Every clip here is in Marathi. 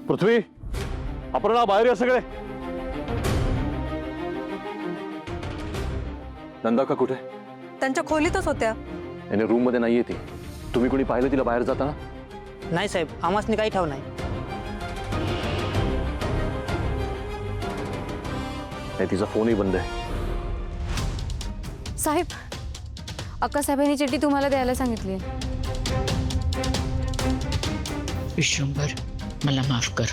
पृथ्वी, अपर्णा, बाहेर या सगळे. नंदा का कुठे? त्यांच्या खोलीतच होत्या. याने रूम मध्ये नाहीये ती. तुम्ही कोणी पाहिलं तिला बाहेर जाताना? नाही साहेब, आम्हासनी काही ठाव नाही. नाही, तिचा फोनही बंद आहे. साहेब, अक्कासाहेबांनी चिठ्ठी तुम्हाला द्यायला सांगितली. विश्वंभर, मला माफ कर.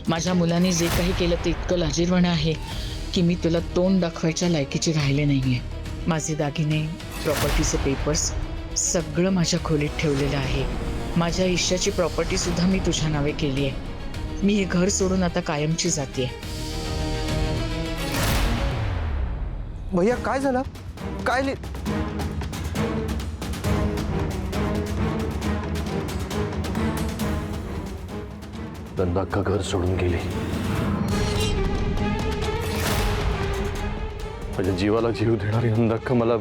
माझ्या मुलाने जे काही केलं ते इतकं लाजिरवाणं आहे की मी तुला तोंड दाखवायच्या लायकीची राहिले नाहीये. माझे दागिने, प्रॉपर्टीचे पेपर्स सगळं माझ्या खोलीत ठेवलेलं आहे. माझ्या ईशाची प्रॉपर्टी सुद्धा मी तुझ्या नावे केली आहे. मी हे घर सोडून आता कायमची जाते. भैया काय झालं? काय नंदा अक्का घर सोडून गेली. माझ्या जीवाला जीव देणारी नंदा अक्का मला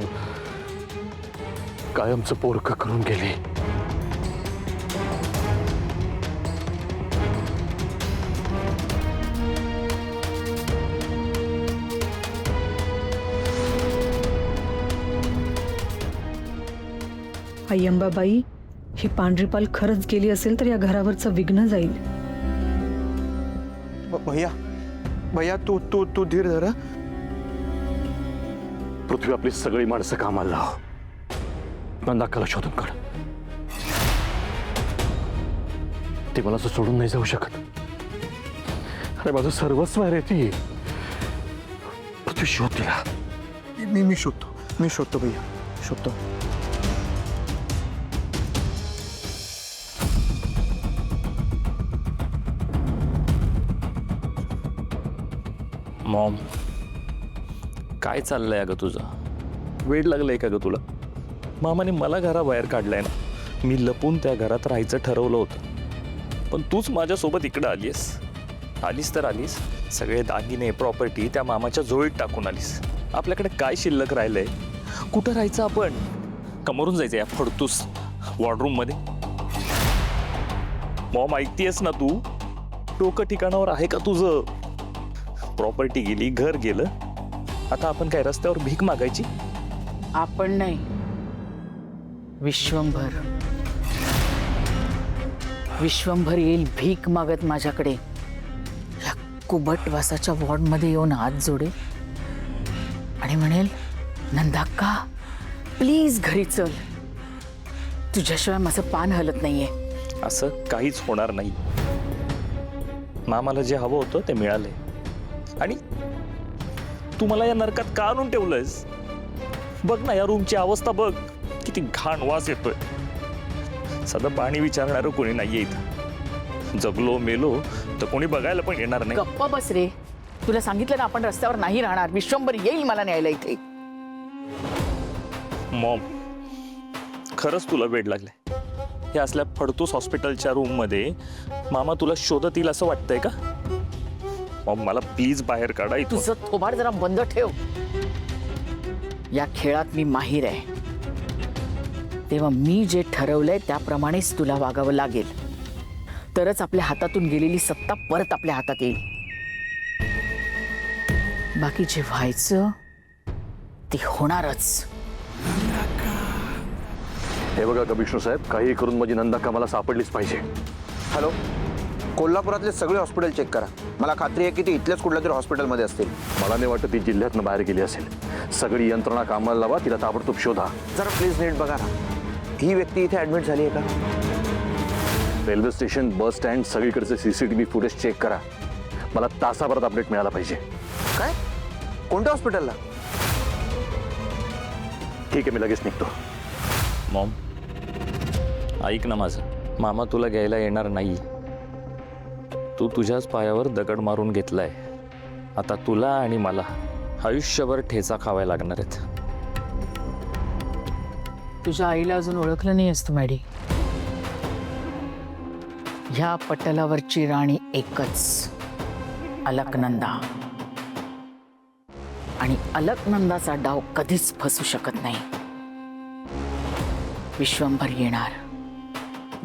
कायमचं पोरकं करून गेली. अय्यंबाबाई, ही पांढरीपाल खरंच गेली असेल तर या घरावरचं विघ्न जाईल. भैया भैया तू तू तू धीर धर. पृथ्वी, आपली सगळी माणसं कामाला लाव. नंदा अक्काला शोधून काढ. ती मला असं सोडून नाही जाऊ शकत. अरे माझं सर्वस्व आहे रे ती. पृथ्वी, शोध तिला. मी शोधतो भैया, शोधतो. मॉम, काय चाललंय अगं तुझं? वेळ लागलंय का ग तुला? मामाने मला घराबाहेर काढलंय ना. मी लपून त्या घरात राहायचं ठरवलं होतं, पण तूच माझ्यासोबत इकडं आलीस तर आलीस. सगळे दागिने, प्रॉपर्टी त्या मामाच्या झोळीत टाकून आलीस. आपल्याकडे काय शिल्लक राहिलंय? कुठं राहायचं आपण? कमरून जायचं या फडतूस वॉर्डरूम मध्ये? मॉम, ऐकतेस ना तू? डोकं ठिकाणावर आहे का तुझं? प्रॉपर्टी गेली, घर गेलं, आता आपण काय रस्त्यावर भीक मागायची? आपण नाही, विश्वंभर. विश्वंभर येईल भीक मागत माझ्याकडे. या कुबटवासाच्या वॉर्डमध्ये येऊन हात जोडे आणि म्हणेल, नंदाक्का प्लीज घरी चल, तुझ्याशिवाय माझं पान हलत नाहीये. असं काहीच होणार नाही. मामाला जे हवं होतं ते मिळालंय. आणि तू मला या नरकात का आणून ठेवलंयस? बघ ना, या रूमची अवस्था बघ, किती घाण वास येतोय. साधं पाणी विचारणारं कोणी नाहीये इथं. जगलो मेलो तर कोणी बघायला पण येणार नाही. गप्पा बस रे. तुला सांगितलं ना, आपण रस्त्यावर नाही राहणार. विश्वंभर येईल मला न्यायला इथे. मॉम, खरंच तुला वेड लागलाय? हे असल्या फडतूस हॉस्पिटलच्या रूम मध्ये मामा तुला शोधत येईल असं वाटतंय का? मॉम, मला प्लीज बाहेर काढा इथून. तुझं थोबाड जरा बंद ठेव. या खेळात मी माहीर आहे, तेव्हा मी जे ठरवलंय त्याप्रमाणेच तुला वागावं लागेल. तरच आपल्या हातातून गेलेली सत्ता परत आपल्या हातात येईल. बाकी जे व्हायचं ते होणारच. हे बघा का विष्णू साहेब, काही करून माझी नंदा अक्का मला सापडलीच पाहिजे. हॅलो, कोल्हापुरातले सगळे हॉस्पिटल चेक करा. मला खात्री आहे की ती इथल्याच कुठल्या तरी हॉस्पिटलमध्ये असतील. मला नाही वाटत ती जिल्ह्यातनं बाहेर गेली असेल. सगळी यंत्रणा कामाला लावा, तिला ताबडतोब शोधा. जरा प्लीज नीट बघा ना, ही व्यक्ती इथे ऍडमिट झाली आहे का? रेल्वे स्टेशन, बस स्टँड, सगळीकडचे CCTV फुटेज चेक करा. मला तासाभरात अपडेट मिळाला पाहिजे. काय? कोणत्या हॉस्पिटलला? ठीक आहे, मी लगेच निघतो. मॉम, ऐक ना माझं. मामा तुला घ्यायला येणार नाही. तू तुझ्याच पायावर दगड मारून घेतलाय. आता तुला आणि मला आयुष्यभर ठेचा खावायला लागणार आहेत. तुझ्या आईला अजून ओळखलं नाही असतं मॅडी. ह्या पटलावरची राणी एकच, अलकनंदा. आणि अलकनंदाचा डाव कधीच फसू शकत नाही. विश्वंभर येणार,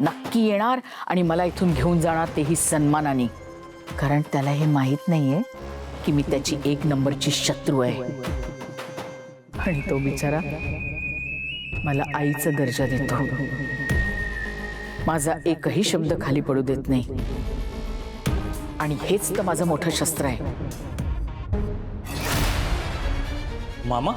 नक्की येणार आणि मला इथून घेऊन जाणार, तेही सन्मानाने. कारण त्याला हे माहीत नाहीये की मी त्याची 1 नंबरची शत्रू आहे. आणि तो बिचारा मला आईचा दर्जा देतो. माझा एकही शब्द खाली पडू देत नाही. आणि हेच तर माझं मोठं शस्त्र आहे. मामा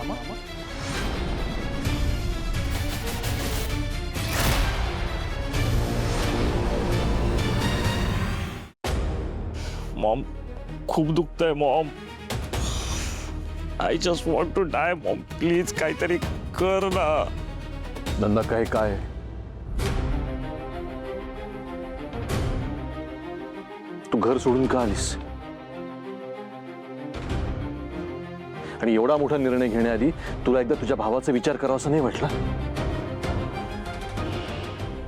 मॉम, खूप दुखतंय mom. I just want to die mom. Please काहीतरी कर ना. नंदा काय तू घर सोडून का आलीस? आणि एवढा मोठा निर्णय घेण्याआधी तुला एकदा तुझ्या भावाचा विचार करावा असं नाही वाटलं?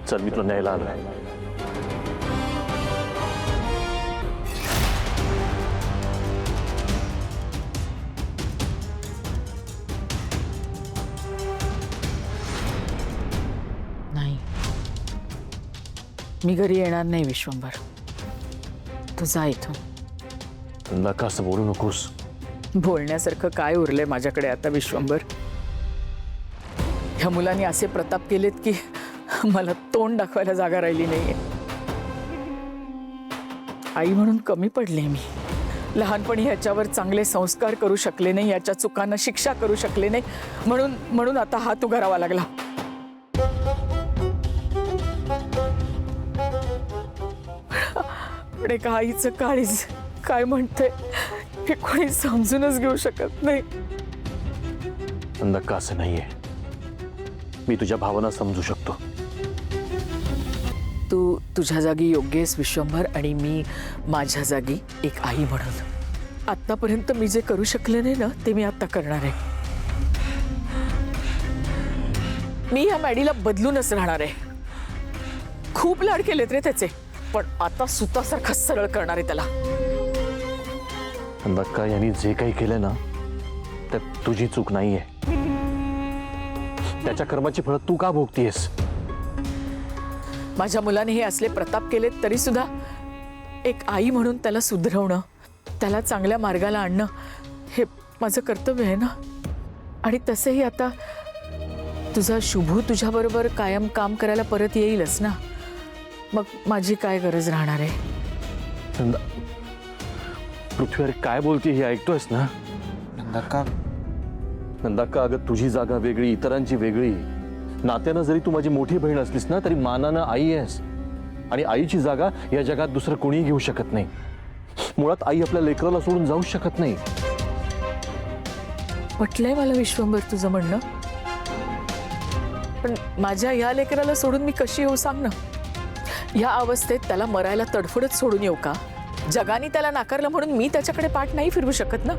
चल, मी तुला न्यायला आलोय. नाही, मी घरी येणार नाही विश्वंभर. तू जा इथून. नंदा, का असं बोलू नकोस. बोलण्यासारखं काय उरलंय माझ्याकडे आता विश्वंभर? ह्या मुलांनी असे प्रताप केलेत की मला तोंड दाखवायला जागा राहिली नाहीये. आई म्हणून कमी पडले मी. लहानपणी ह्याच्यावर चांगले संस्कार करू शकले नाही, याच्या चुकांना शिक्षा करू शकले नाही, म्हणून आता हात उगारावा लागला. पण एका आईचं काळीज काय म्हणते हे कोणी समजूनच घेऊ शकत नाही. नंदा, का असं नाहीये. मी तुझ्या भावना समजू शकतो. तू तुझ्या जागी योग्य आहेस विश्वंभर, आणि मी माझ्या जागी एक आई म्हणून. आतापर्यंत मी जे करू शकले नाही ना, ते मी आता करणार आहे. मी ह्या मॅडीला बदलूनच राहणार आहे. खूप लाड केलेत रे त्याचे, पण आता सुतासारखा सरळ करणार आहे त्याला. नंदा, यांनी जे काही केलं ना, त्यात तुझी चूक नाहीये. त्याच्या कर्माची फळं तू का भोगतीयस? माझ्या मुलाने हे असले प्रताप केलेत तरी सुद्धा एक आई म्हणून त्याला सुधरवणं, त्याला चांगल्या मार्गाला आणणं हे माझं कर्तव्य आहे ना. आणि तसंही आता तुझा शुभू तुझ्याबरोबर कायम काम करायला परत येईलच ना. मग माझी काय गरज राहणार आहे? नंदा, पृथ्वीवर काय बोलते हे ऐकतोयस ना? नंदा, का अगं तुझी जागा वेगळी, इतरांची वेगळी. नात्यानं जरी तू माझी मोठी बहीण असलीस ना, तरी मानानं आई आहेस. आणि आईची जागा या जगात दुसरं कोणीही घेऊ शकत नाही. मुळात आई आपल्या लेकराला सोडून जाऊ शकत नाही. पटलंय मला विश्वंभर तुझं म्हणणं, पण माझ्या या लेकराला सोडून मी कशी येऊ सांग ना? या अवस्थेत त्याला मरायला तडफडत सोडून येऊ का? जगाने त्याला नाकारलं म्हणून मी त्याच्याकडे पाठ नाही फिरवू शकत ना.